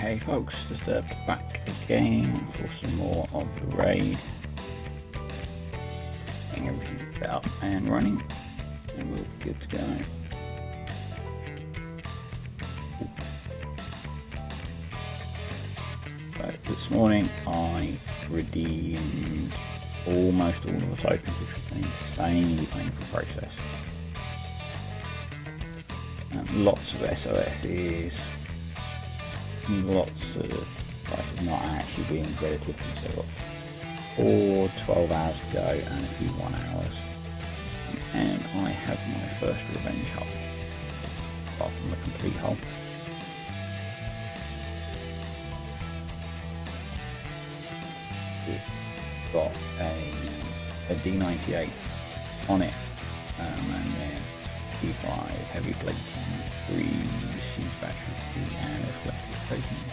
Hey folks, just back again for some more of the raid. Getting everything set up and running, and we're good to go. So this morning I redeemed almost all of the tokens, which was an insanely painful process. And lots of SOSs. Lots of prices not actually being relatively, so I've got 4 12 hours to go and a few 1 hours, and I have my first revenge hull, apart from the complete hull. It's got a D98 on it, and then D5 heavy plating, 3 siege batteries and a reflective coating.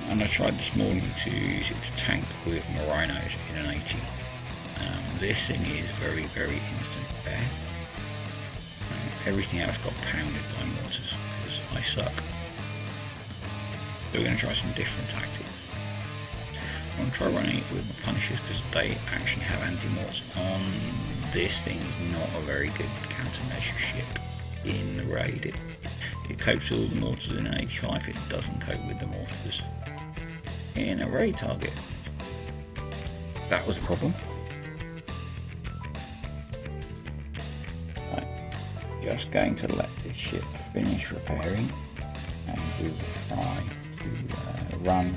And I tried this morning to use it to tank with my rhinos in an 80. This thing is very instant repair. Everything else got pounded by mortars because I suck. So we're going to try some different tactics. I'm going to try running it with my Punishers because they actually have anti-morts on. This thing is not a very good countermeasure ship in the raid. It copes with all the mortars in an 85, it doesn't cope with the mortars in a raid target. That was a problem. Right. Just going to let this ship finish repairing, and we will try to run.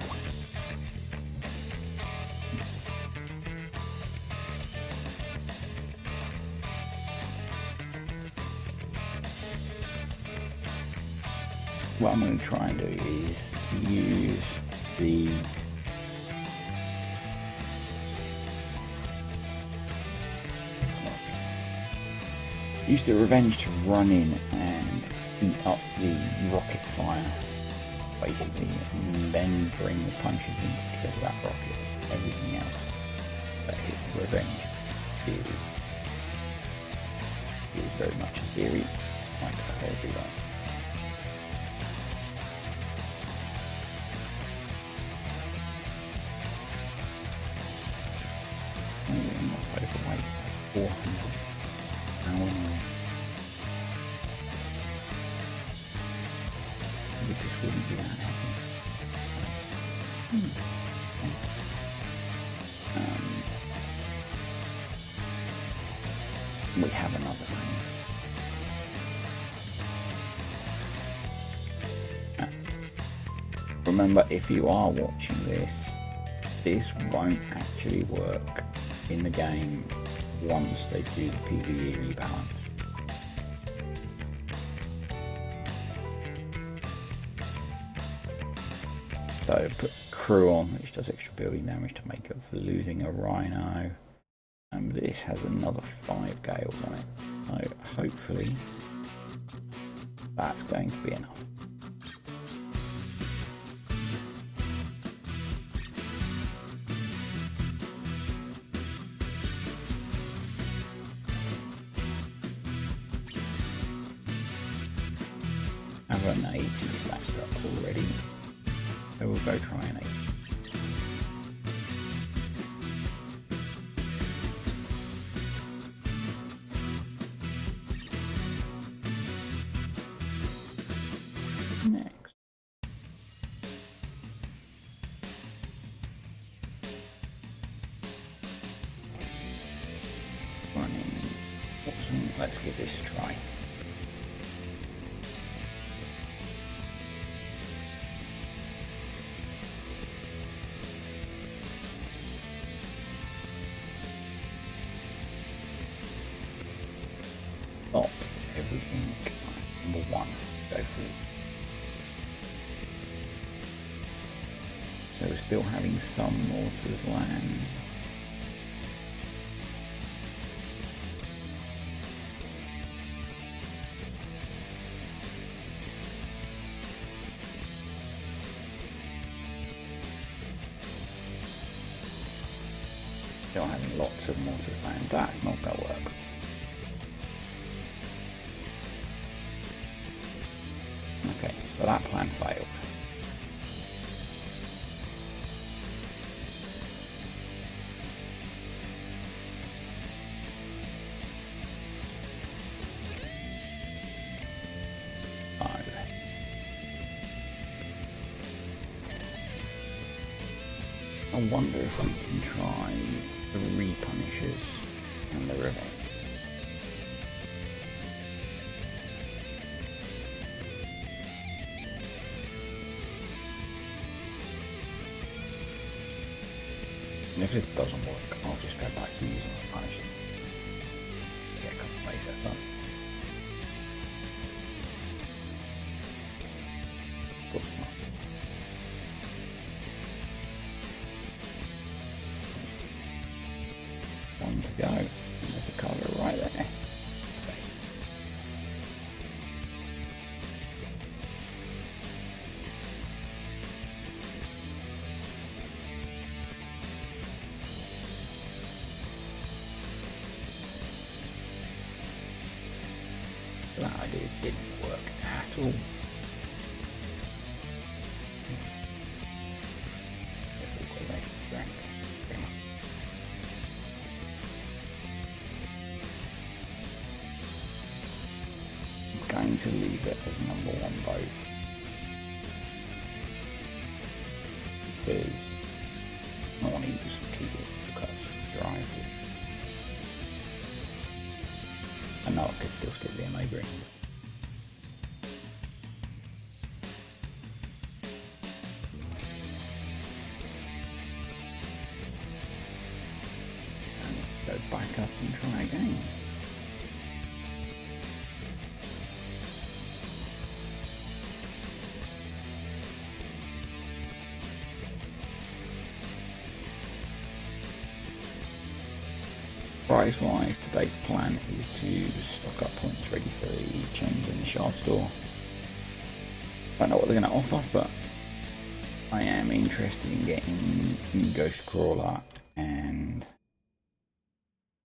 What I'm going to try and do is use the revenge to run in and eat up the rocket fire, basically, and then bring the punches in to kill that rocket. Everything else that is revenge is very much in theory like a heavy one. Overweight 400 hour. Maybe this wouldn't be that heavy. We have another thing. Remember, if you are watching this won't actually work in the game once they do the PvE rebalance. So put crew on, which does extra building damage to make up for losing a rhino. And this has another 5 gales on it. So hopefully that's going to be enough. An 80 stacked up already, so we'll go try an 80. Next, running. Let's give this a try. Stop everything. Number 1, go through. So we're still having some mortars land. Still having lots of mortars land. That's not going to work. Okay, so that plan failed. I wonder if we can try 3 Punishers and the Revenge. If this doesn't work, I'll just go back to using the Punishers. Get a couple of plays that done. Of course not. One to go. There's a colour right there. Okay. That idea didn't work at all. Going to leave it as number 1 boat because I want to keep it because drive it. I know I could still stick the MA green. And go back up and try again. Price-wise, today's plan is to stock up points ready for the change in the shard store. I don't know what they're going to offer, but I am interested in getting new Ghost Crawler and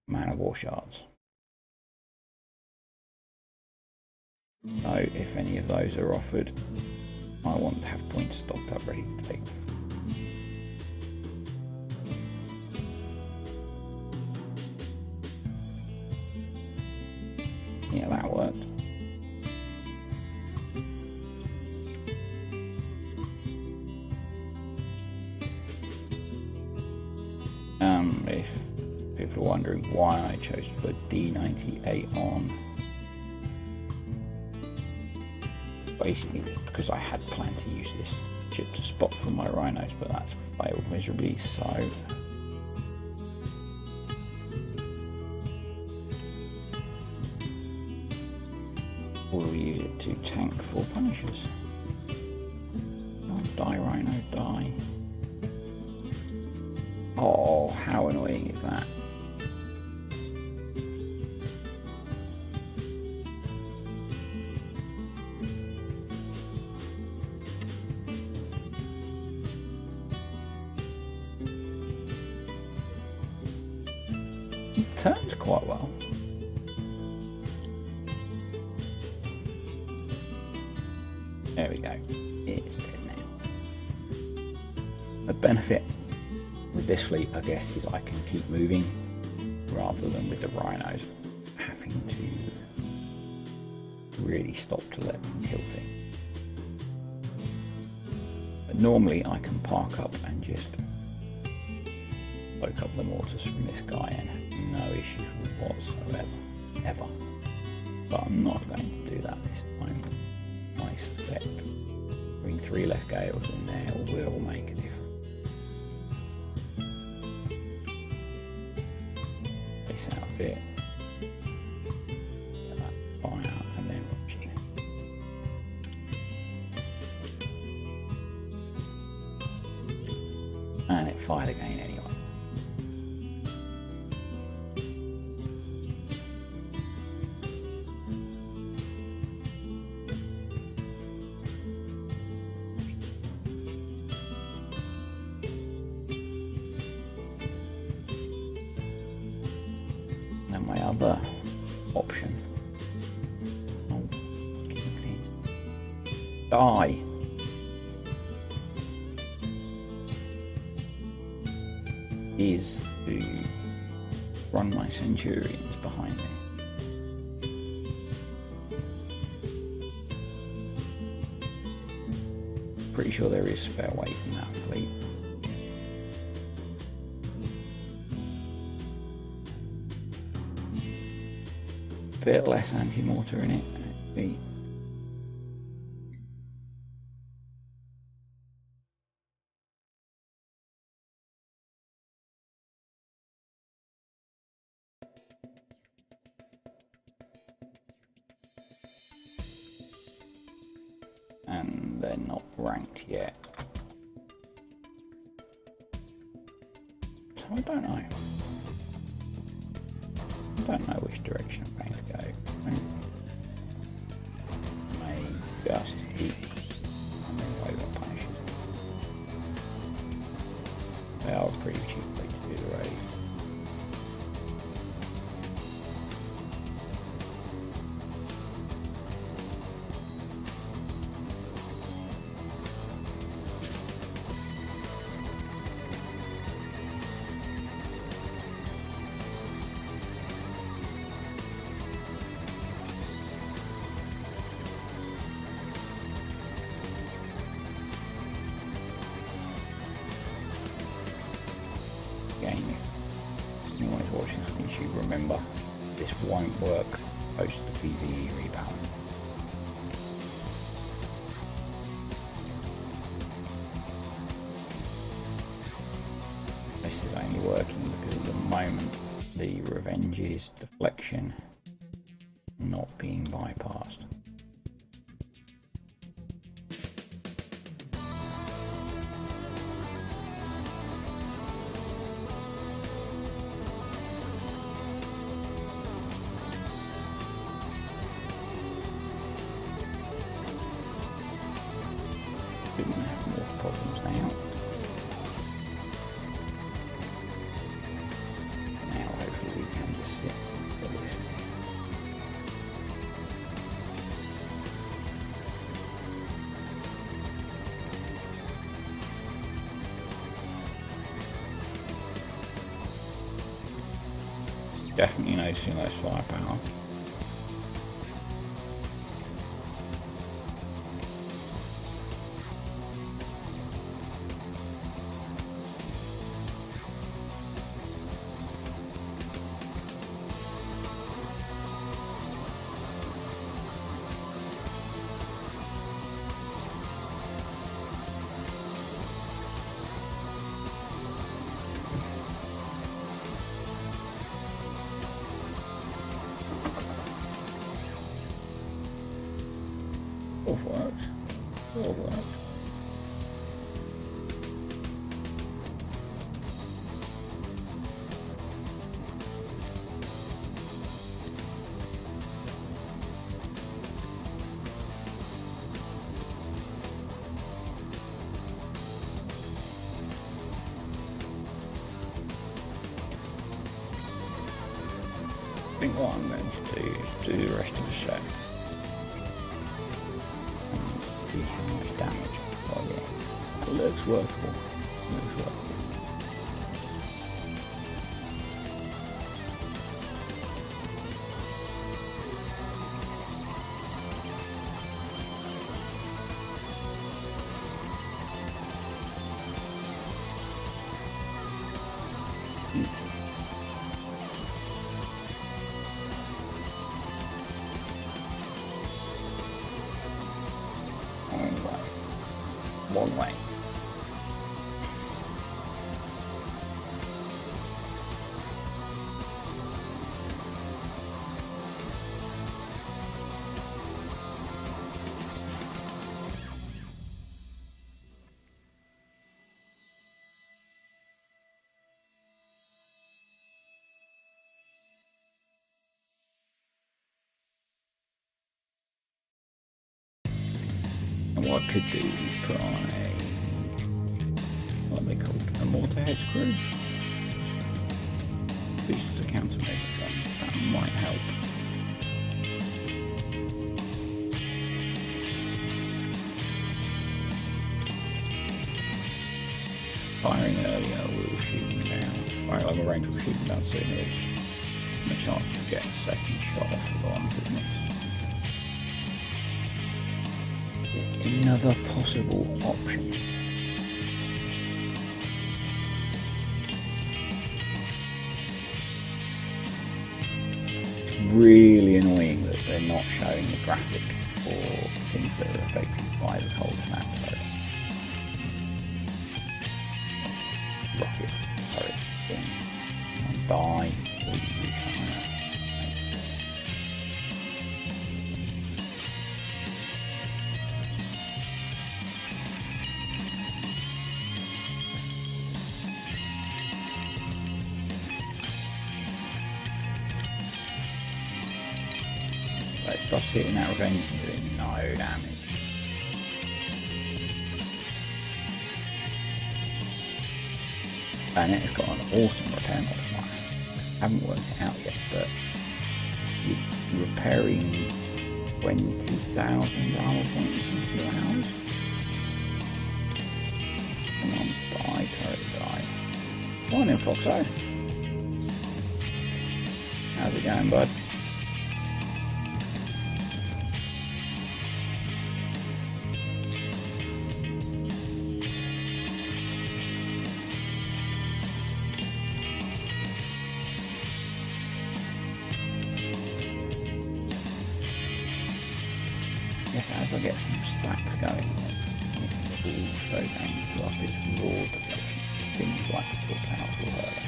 Man of War shards. So if any of those are offered, I want to have points stocked up ready to take. Yeah, that worked. If people are wondering why I chose to put D98 on, basically because I had planned to use this chip to spot for my rhinos, but that's failed miserably, so we'll use it to tank 4 Punishers. Oh, die rhino, die. Oh, how annoying is that? It turns quite well. There we go. It's dead now. The benefit with this fleet, I guess, is I can keep moving rather than with the rhinos having to really stop to let them kill things. But normally I can park up and just soak up the mortars from this guy and have no issues whatsoever, ever. But I'm not going to do that this time. I suspect having 3 less gales in there will make a difference. Place out a bit, get that fire and then watching it. And it fired again anyway. And my other option, Die. Is to run my Centurions behind me. Pretty sure there is spare weight in that fleet. Bit less anti-mortar in it, actually. And they're not ranked yet. So I don't know. I don't know which direction I'm going to go. I may just hit and then over punish. They are a pretty cheap way to do the raid. Again, if anyone is watching this on YouTube, remember this won't work post the PvE rebalance. This is only working because at the moment the Revenge's deflection not being bypassed. Didn't have more problems now. Now hopefully we can just sit for this. Definitely noticing less firepower. All works. All works. I think what I'm going to do is do the rest of the set. See how much damage I get. It looks workable. It looks workable. One way. And what I could do is put on a, what are they called, a mortar head screw. Boosts the countermeasure gun, that might help. Firing earlier will shoot them down. Firing longer range will shoot them down sooner. And a chance to get a second shot off the ones that miss. Another possible option. It's really annoying that they're not showing the graphic for things that are affected by the cold snap. Rocket turret thing. Die. It stops hitting that revenge and doing no damage. And it's got an awesome repair modifier. I haven't worked it out yet, but you're repairing 20,000 armor points in 2 hours. Come on, die, turret, die. Morning, Foxo. How's it going, bud? As I get some stacks going, it will slow down to up its raw deflection. Things like the full powerful hurler.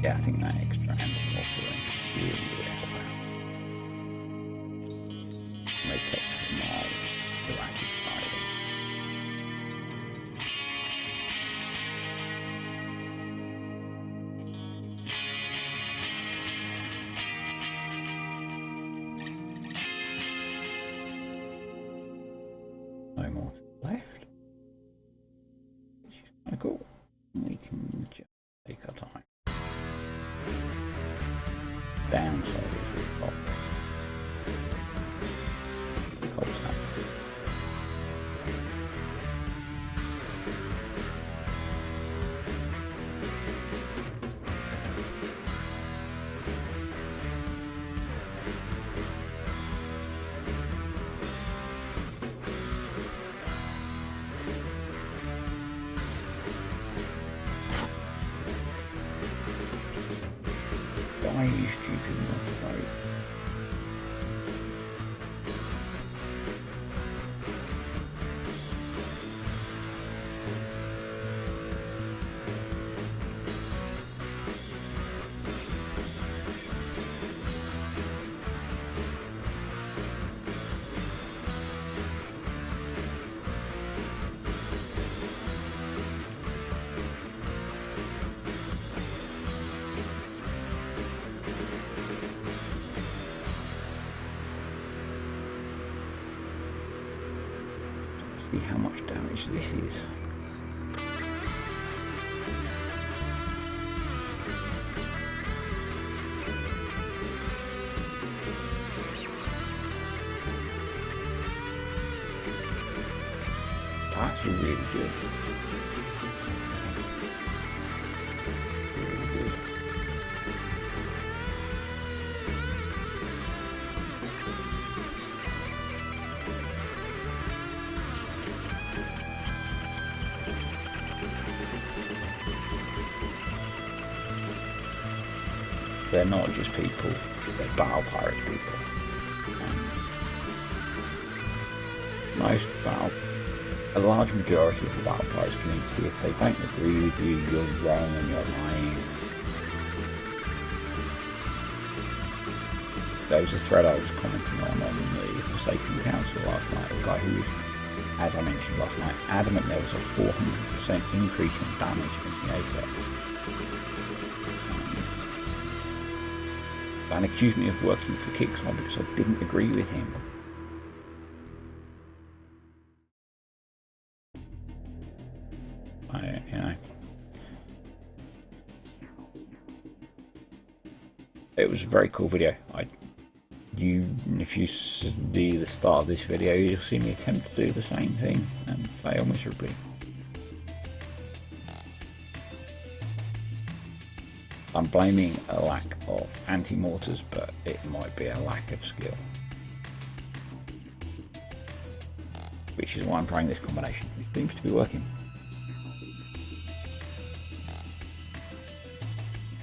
Yeah, I think that extra anti-mortar range really would help out. Make up for my erratic firing. No more left, which is kind of cool. We can just take our time. Downside is really hot. Cold snap. Die, you stupid motherfucker. See how much damage this is. That's really good. Really good. They're not just people, they're battle pirate people. most battle, a large majority of the Battle Pirates community, if they don't agree with you, you're wrong and you're lying. There was a thread I was commenting on the Forsaken Council last night, a guy who was, as I mentioned last night, adamant there was a 400% increase in damage against the Apex. And accused me of working for Kickstarter because I didn't agree with him. It was a very cool video. If you see the start of this video, you'll see me attempt to do the same thing and fail miserably. I'm blaming a lack of anti-mortars, but it might be a lack of skill. Which is why I'm trying this combination, which seems to be working.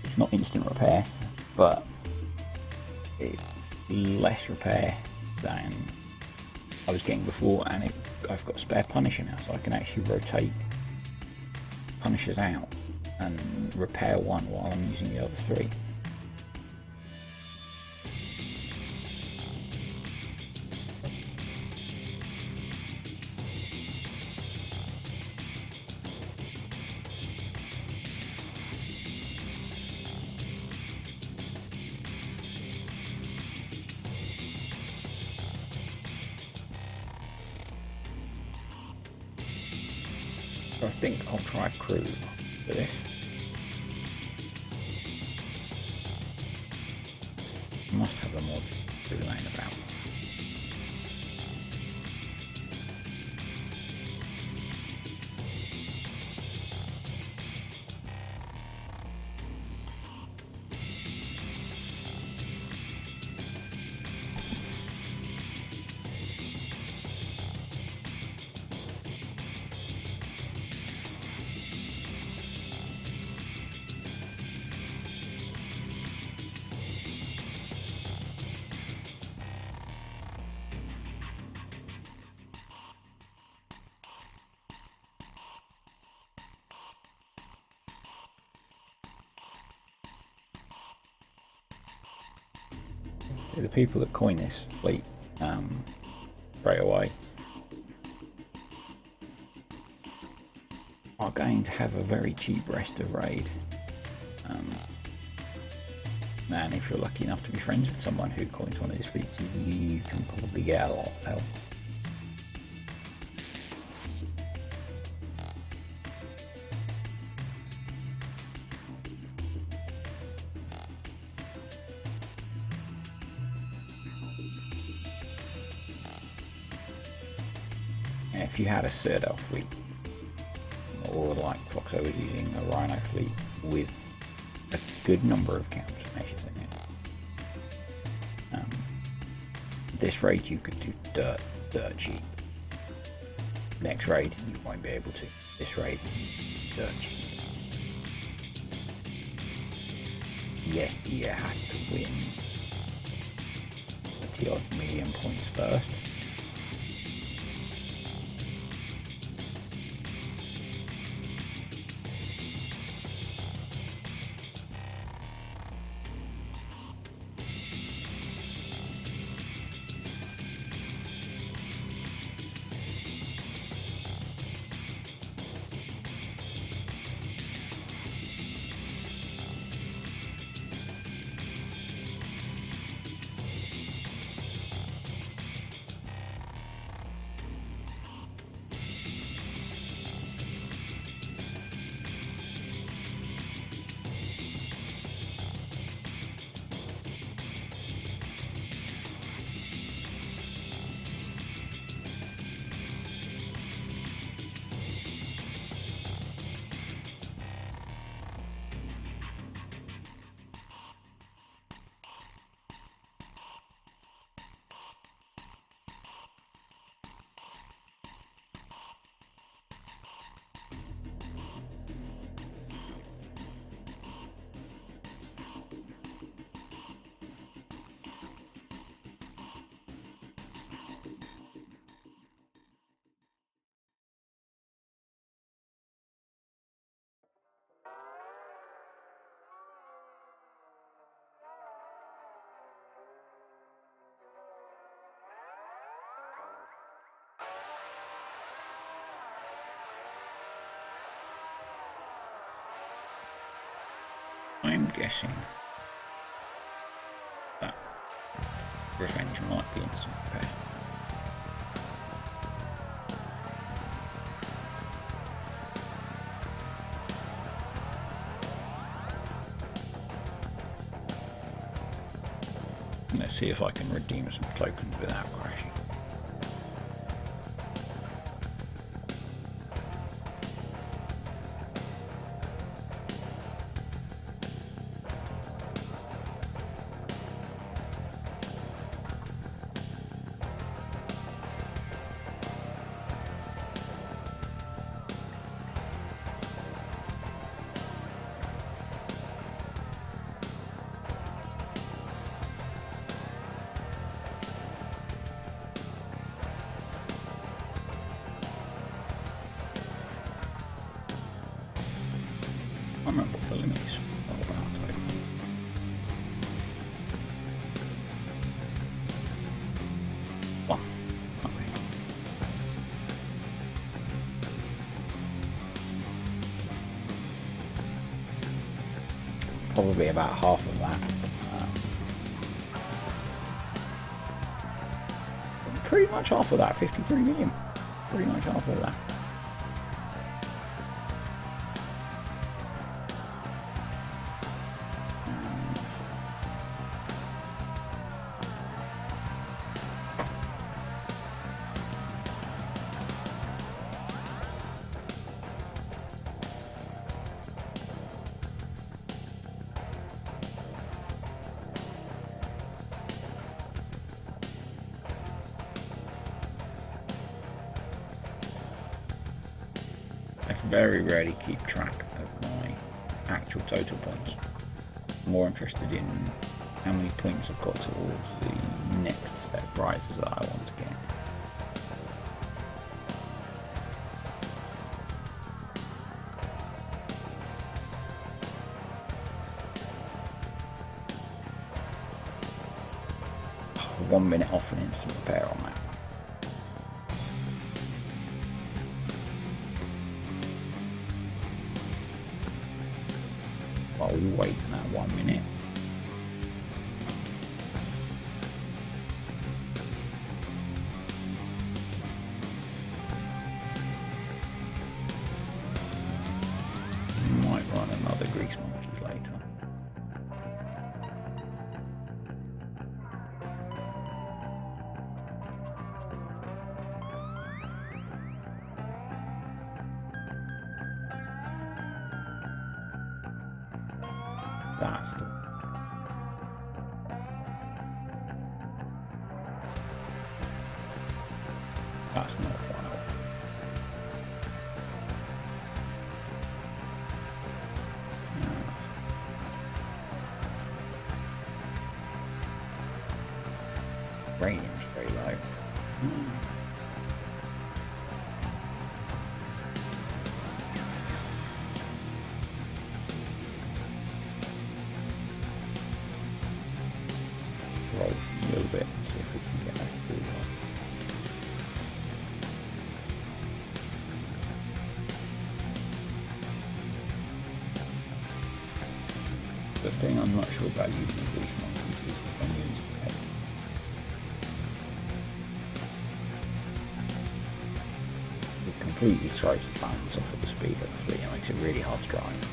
It's not instant repair, but it's less repair than I was getting before, and I've got a spare Punisher now, so I can actually rotate Punishers out and repair one while I'm using the other three. So I think I'll try crew for this. I must have a mod crew laying about. The people that coin this fleet straight away are going to have a very cheap rest of raid. And if you're lucky enough to be friends with someone who coins one of these fleets, you can probably get a lot of help. If you had a Citadel fleet, or like Foxo was using a Rhino fleet with a good number of countermeasures in it, this raid you could do dirt cheap. Next raid you won't be able to. This raid, dirt cheap. Yes, you have to win 30 odd million points first. I'm guessing that revenge might be instant repair. Let's see if I can redeem some tokens without crashing. I remember what the limit is all about though. One. Okay. Probably about half of that. Pretty much half of that, 53 million. Pretty much half of that. I very rarely keep track of my actual total points. I'm more interested in how many points I've got towards the next set of prizes that I want to get. Oh, 1 minute off an instant repair on that. I'll wait that 1 minute. Might run another grease monkeys later. That's the that's not wild. Radium's very low. Roll a little bit and see if we can get that through. The thing I'm not sure about using the grease monkeys is the onions. It completely throws the balance off of the speed of the fleet and makes it really hard to drive.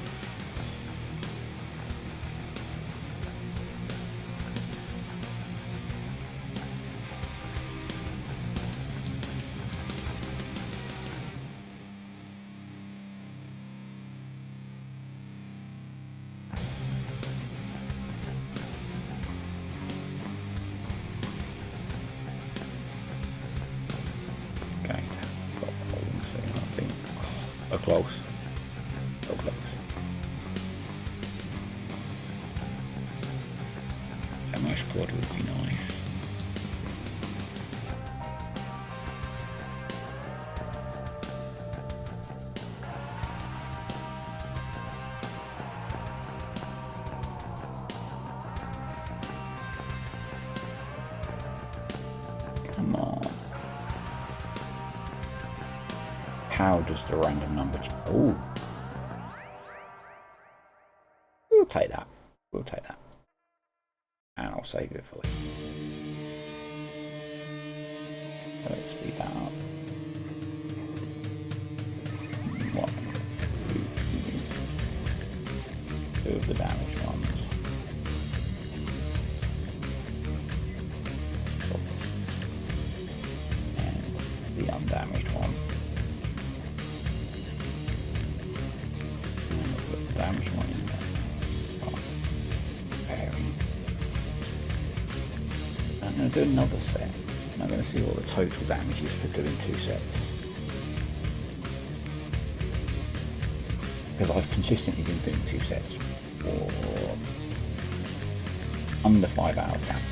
Okay, got one thing, I think. Oh, close. So close. A nice quad would be nice. Come on. How does the random number... Oh. take that. We'll take that. And I'll save it for you. So let's speed that up. 1, 2 of the damaged ones. And the undamaged one. And we'll put the damaged one in there. I'm going to do another set. And I'm going to see what the total damage is for doing 2 sets. Because I've consistently been doing 2 sets for under 5 hours damage.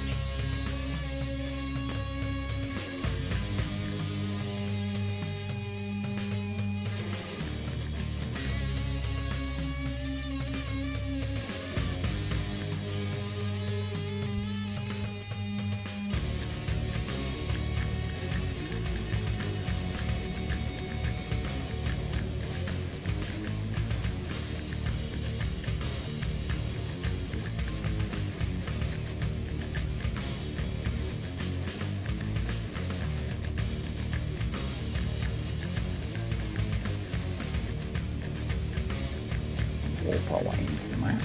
Warp our way into the map.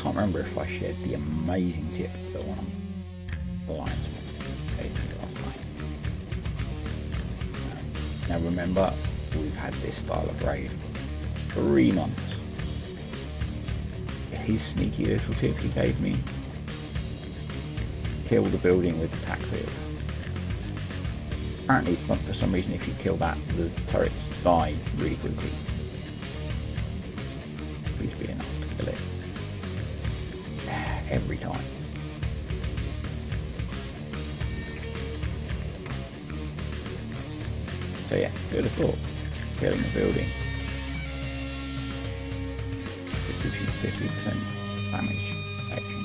Can't remember if I shared the amazing tip that one of the lions gave me last night. Now remember, we've had this style of raid for 3 months. His sneaky little tip he gave me: kill the building with the tac field. Apparently, for some reason, if you kill that, the turrets die really quickly. Please be enough to kill it. Every time. So yeah, who'd have thought killing a building it gives you 50% damage action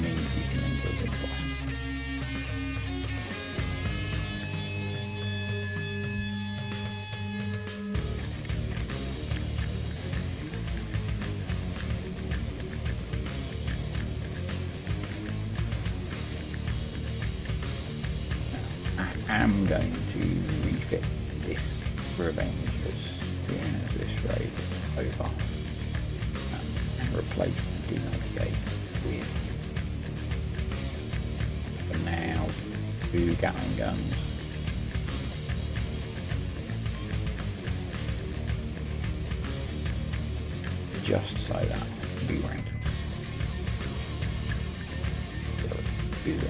means you can then build it twice. I'm going to refit this revenge as soon as this raid is over and replace the D98 with, for now, 2 Gatling guns. Just so that I can be ranking.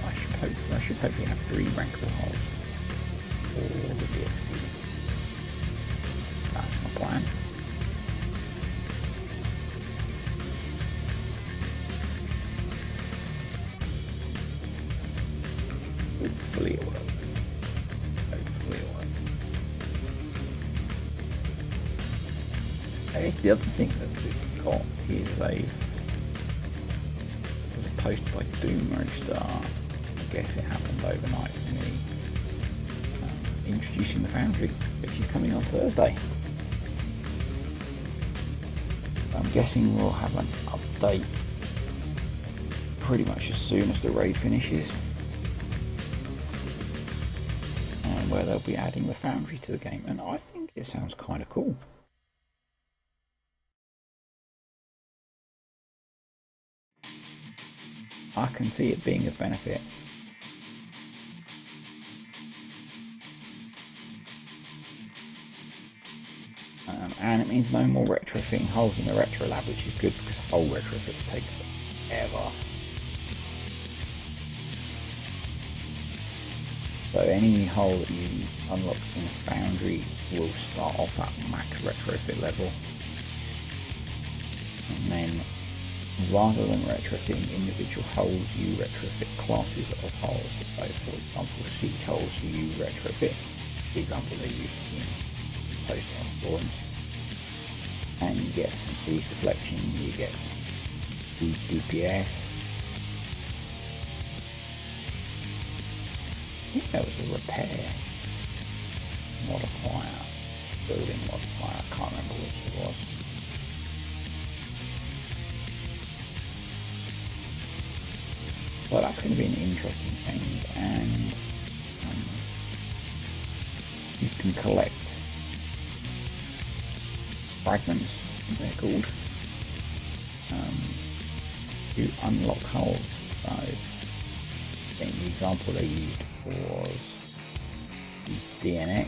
I should hopefully have 3 rankable holes. That's my plan. Hopefully it works. Hopefully it works. I guess the other thing that we've got is there's a post by Doomerstar. I guess it happened overnight for me. Introducing the Foundry, which is coming on Thursday. I'm guessing we'll have an update pretty much as soon as the raid finishes, and where they'll be adding the Foundry to the game, and I think it sounds kind of cool. I can see it being of benefit. And it means no more retrofitting holes in the retro lab, which is good because hole retrofits take forever. So any hole that you unlock in a Foundry will start off at max retrofit level, And then, rather than retrofitting individual holes, you retrofit classes of holes. So, for example, siege holes you retrofit, the example they use in post on forums, and you get some siege deflection, you get siege DPS. I think there was a repair modifier, building modifier, I can't remember which it was. So that's going to be an interesting thing, and you can collect fragments, they're called, to unlock holes. So I think the example they used was the DNX.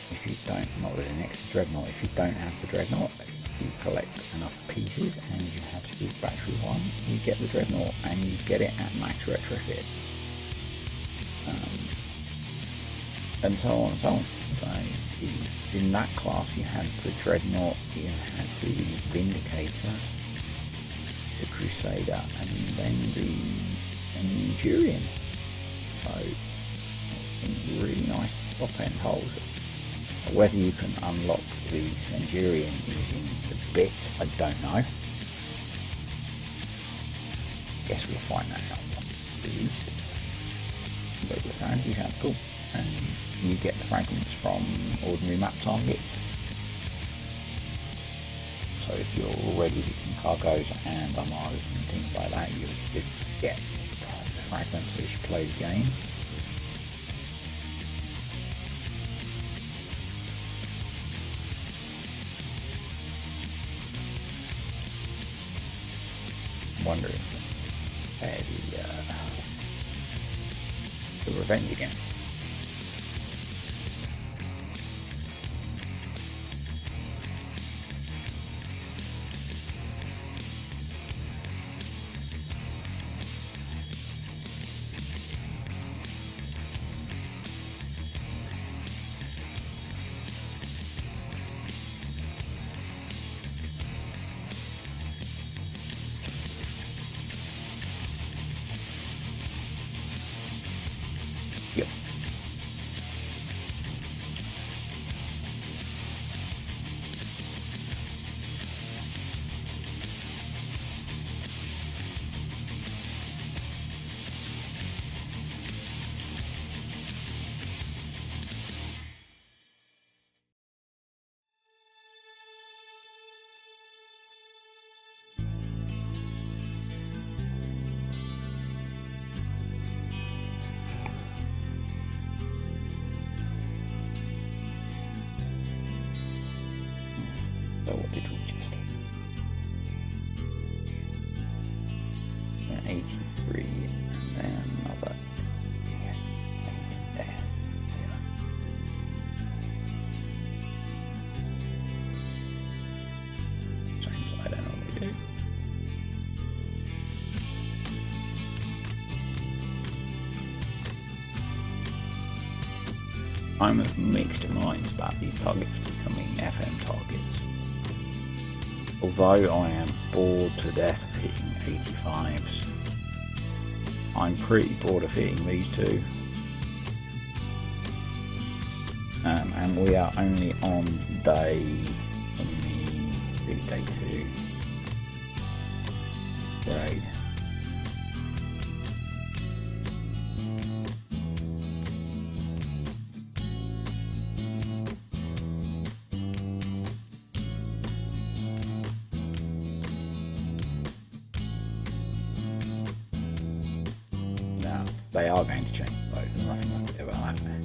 If you don't, not the DNX, Dreadnought, if you don't have the Dreadnought, you collect enough pieces and you have to do battery 1, you get the Dreadnought and you get it at max retrofit. And so on and so on. So in that class you had the Dreadnought, you had the Vindicator, the Crusader, and then the Centurion. So some really nice top end holes. Whether you can unlock the Centurion using the bit, I don't know. Guess we'll find that out at least. But the found you have cool. And you get the fragments from ordinary map targets. So if you're already hitting cargoes and armadas and things like that, you'll just get the fragments as you play the game. I'm wondering the Revenge again. Yep. So what did we just hit? 83 and then another 8 there. Sorry, I don't know what we do. I'm of mixed minds about these targets becoming FM targets. Although I am bored to death of hitting 85s, I'm pretty bored of hitting these two. And we are only on day 2 raid. They are going to change, though. There's nothing I can do about that.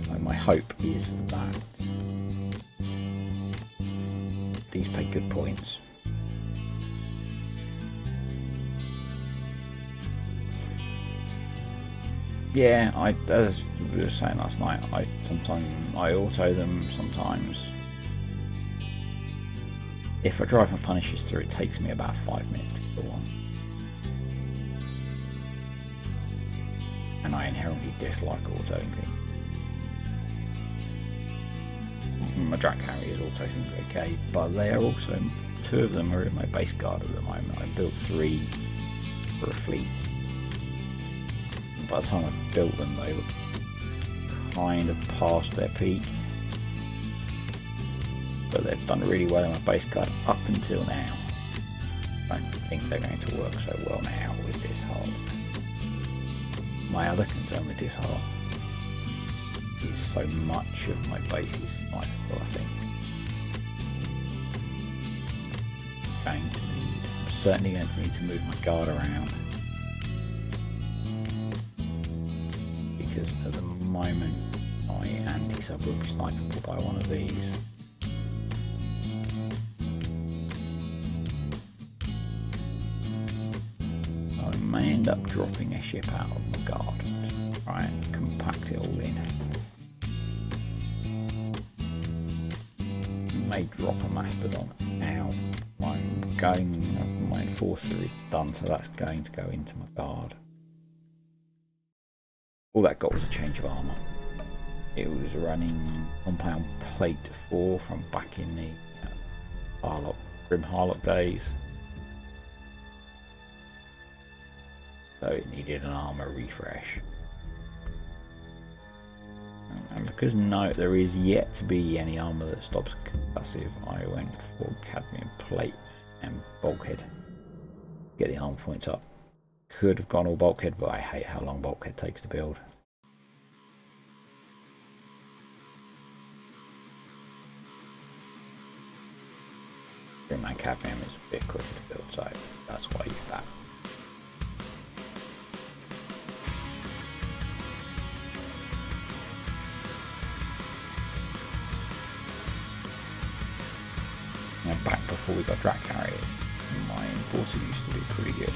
So my hope is that these pay good points. Yeah, as we were saying last night, sometimes I auto them, sometimes. If I drive my Punishers through, it takes me about 5 minutes to kill one. And I inherently dislike autoing things. My Drat carriers also seem okay, but they are also, 2 of them are in my base guard at the moment. I built 3 for a fleet. By the time I built them, they were kind of past their peak. But they've done really well in my base guard up until now. I don't think they're going to work so well now with this hull. My other concern with this hull is so much of my base is sniperable, I think. I'm certainly going to need to move my guard around, because at the moment my anti-sub will be sniperable by one of these. So I may end up dropping a ship out of my guard to try and compact it all in. May drop a mastodon out. My enforcer is done, so that's going to go into my guard. All that got was a change of armour. It was running compound plate 4 from back in the Grim Harlock days. So it needed an armour refresh. And because there is yet to be any armour that stops concussive, I went for cadmium plate and bulkhead. Get the armor points up. Could have gone all bulkhead, but I hate how long bulkhead takes to build. My cadmium is a bit quicker to build, so that's why I use that. Now back before we got Drat carriers, my enforcer used to be pretty good.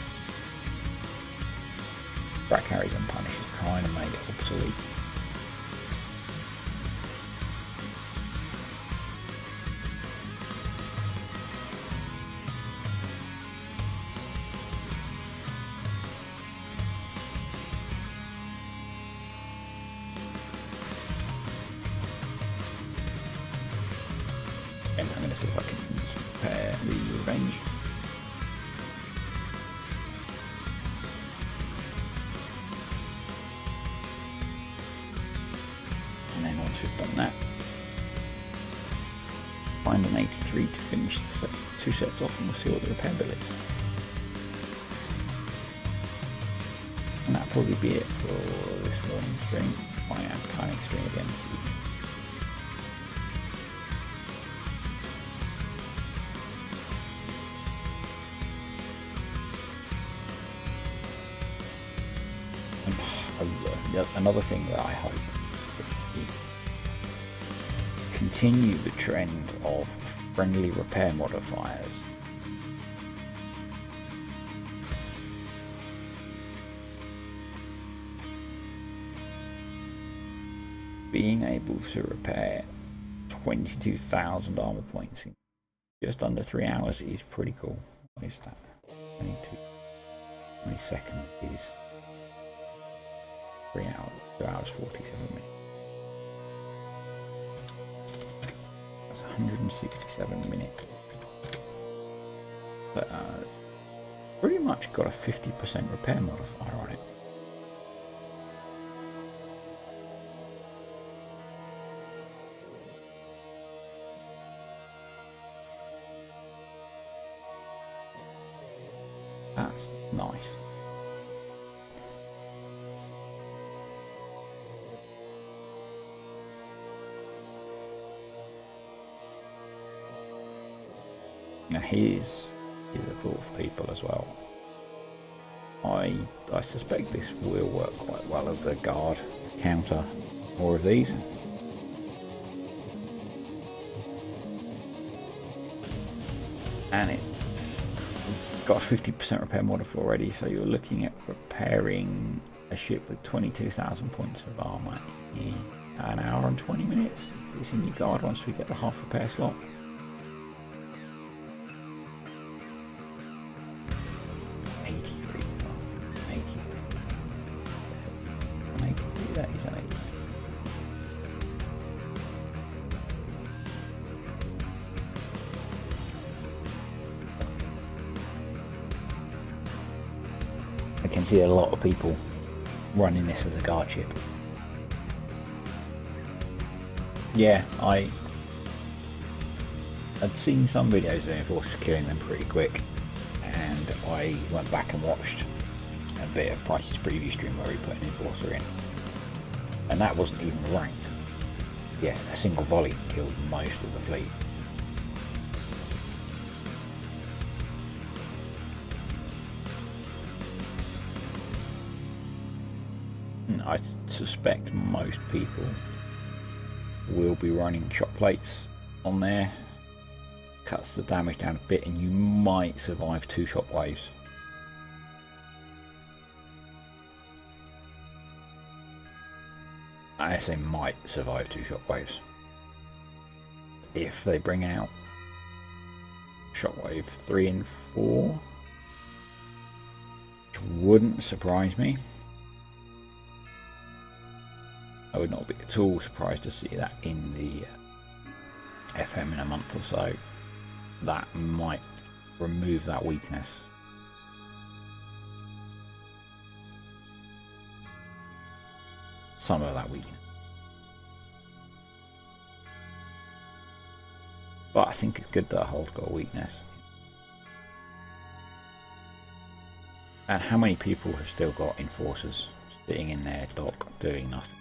Drat carriers and Punishers kind of made it obsolete. And I'm going to see if I can repair the Revenge. And then once we've done that, find an 83 to finish the 2 sets off, and we'll see what the repair bill is. And that'll probably be it for this morning stream. I am planning stream again. Another thing that I hope continue the trend of friendly repair modifiers. Being able to repair 22,000 armor points in just under 3 hours is pretty cool. What is that? 22. How many seconds is 3 hours, 2 hours, 47 minutes. That's 167 minutes. But it's pretty much got a 50% repair modifier on it. That's nice. Now here's a thought for people as well. I suspect this will work quite well as a guard to counter more of these. And it's got a 50% repair modifier already, so you're looking at repairing a ship with 22,000 points of armor in an hour and 20 minutes. If it's in your guard once we get the half repair slot. 83, that is an 80. I can see a lot of people running this as a guard ship. Yeah, I'd seen some videos of Enforcers killing them pretty quick, and I went back and watched a bit of Price's preview stream where he put an Enforcer in, and that wasn't even ranked. Yeah, a single volley killed most of the fleet. I suspect most people will be running shot plates on there. Cuts the damage down a bit, and you might survive 2 shot waves. I say might survive 2 shot waves. If they bring out shockwave 3 and 4, which wouldn't surprise me. I would not be at all surprised to see that in the FM in a month or so. That might remove that weakness. Some of that weakness. But I think it's good that Hull's got a weakness. And how many people have still got Enforcers sitting in their dock doing nothing?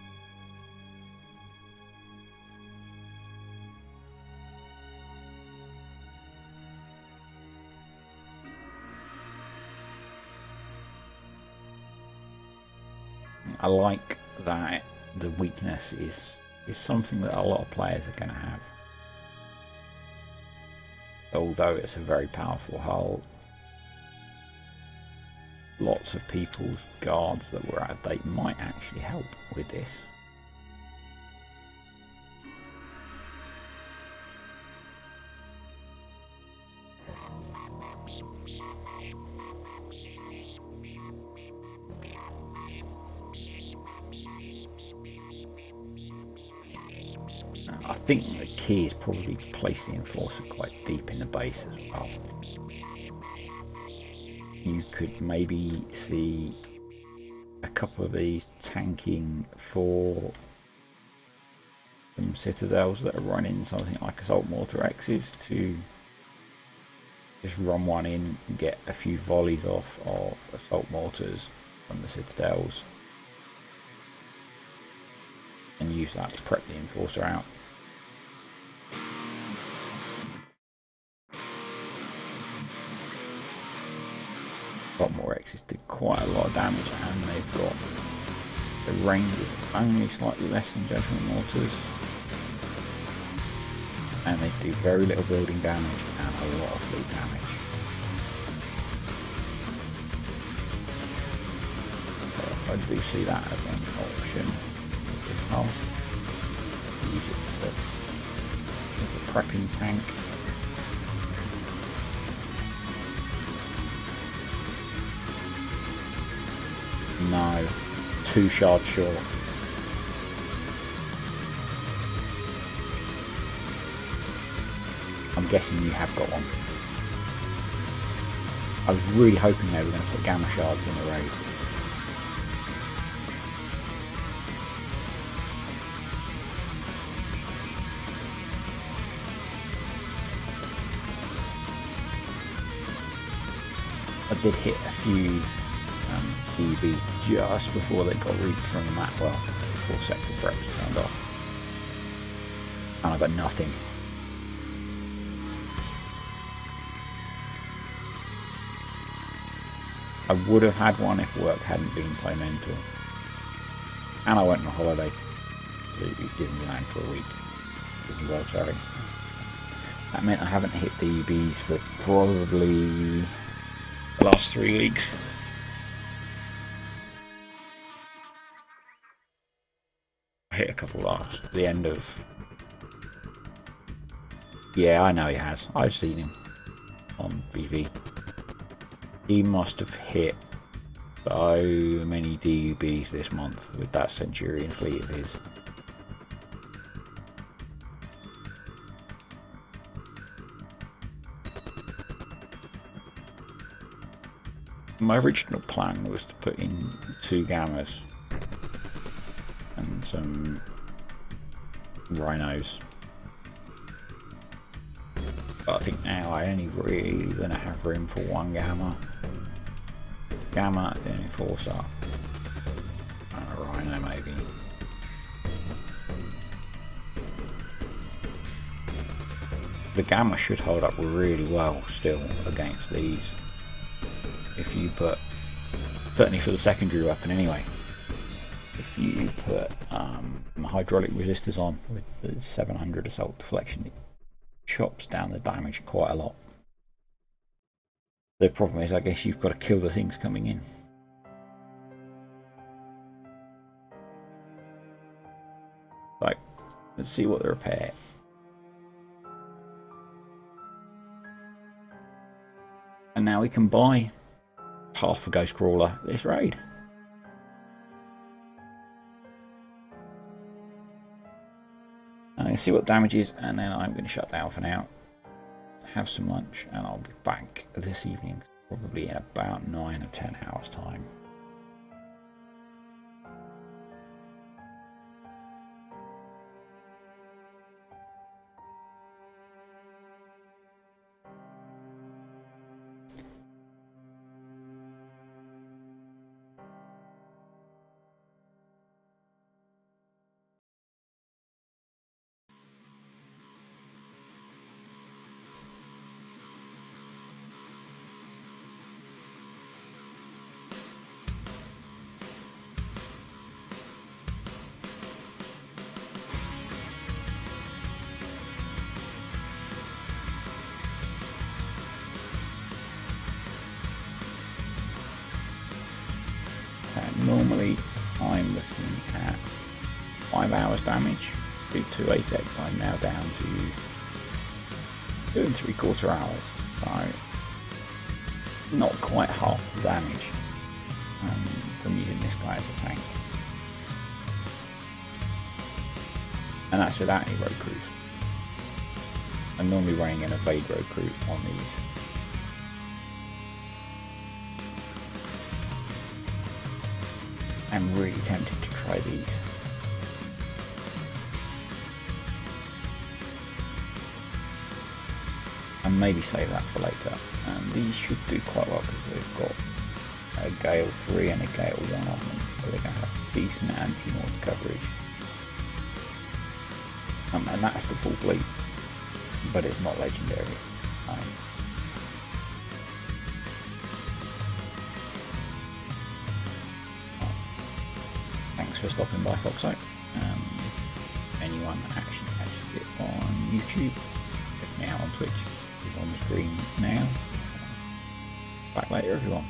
I like that the weakness is something that a lot of players are going to have. Although it's a very powerful hull, lots of people's guards that were out of date might actually help with this. I think the key is probably to place the Enforcer quite deep in the base as well. You could maybe see a couple of these tanking for some citadels that are running something like Assault Mortar X's to just run one in and get a few volleys off of Assault Mortars from the citadels and use that to prep the Enforcer out. Assault Mortar X's did quite a lot of damage, and they've got the range is only slightly less than Judgment Mortars, and they do very little building damage and a lot of fleet damage. So I do see that as an option with this hull. Use it as a prepping tank. No, 2 shards short. I'm guessing you have got one. I was really hoping they were going to put gamma shards in the raid. I did hit a few DB just before they got reaped from the map, well, before sector threat was turned off. And I got nothing. I would have had one if work hadn't been so mental. And I went on a holiday to Disneyland for a week. Disney World, sorry. That meant I haven't hit DBs for probably the last 3 weeks. I hit a couple last the end of... Yeah, I know he has. I've seen him on BV. He must have hit so many DUBs this month with that Centurion fleet of his. My original plan was to put in 2 gammas and some rhinos. But I think now I only really going to have room for 1 gamma. Gamma, then enforcer, and a rhino maybe. The gamma should hold up really well still against these. If you put, certainly for the secondary weapon anyway, if you put hydraulic resistors on with the 700 assault deflection, it chops down the damage quite a lot. The problem is, I guess you've got to kill the things coming in. Like, let's see what the repair. And now we can buy half a Ghost Crawler this raid. I'm going to see what damage is, and then I'm going to shut down for now, have some lunch, and I'll be back this evening, probably in about 9 or 10 hours time. Normally I'm looking at 5 hours damage, do 2 ASECs. I'm now down to 2 3/4 hours, so not quite half the damage from using this guy as a tank. And that's without any road crews. I'm normally running an evade road crew on these. I'm really tempted to try these. And maybe save that for later. These should do quite well because they've got a Gale 3 and a Gale 1 on them, so they're going to have decent anti-north coverage. And that's the full fleet, but it's not legendary. Thanks for stopping by, Foxo. If anyone actually catches it on YouTube, check me out on Twitch. It's on the screen now. Back later, everyone.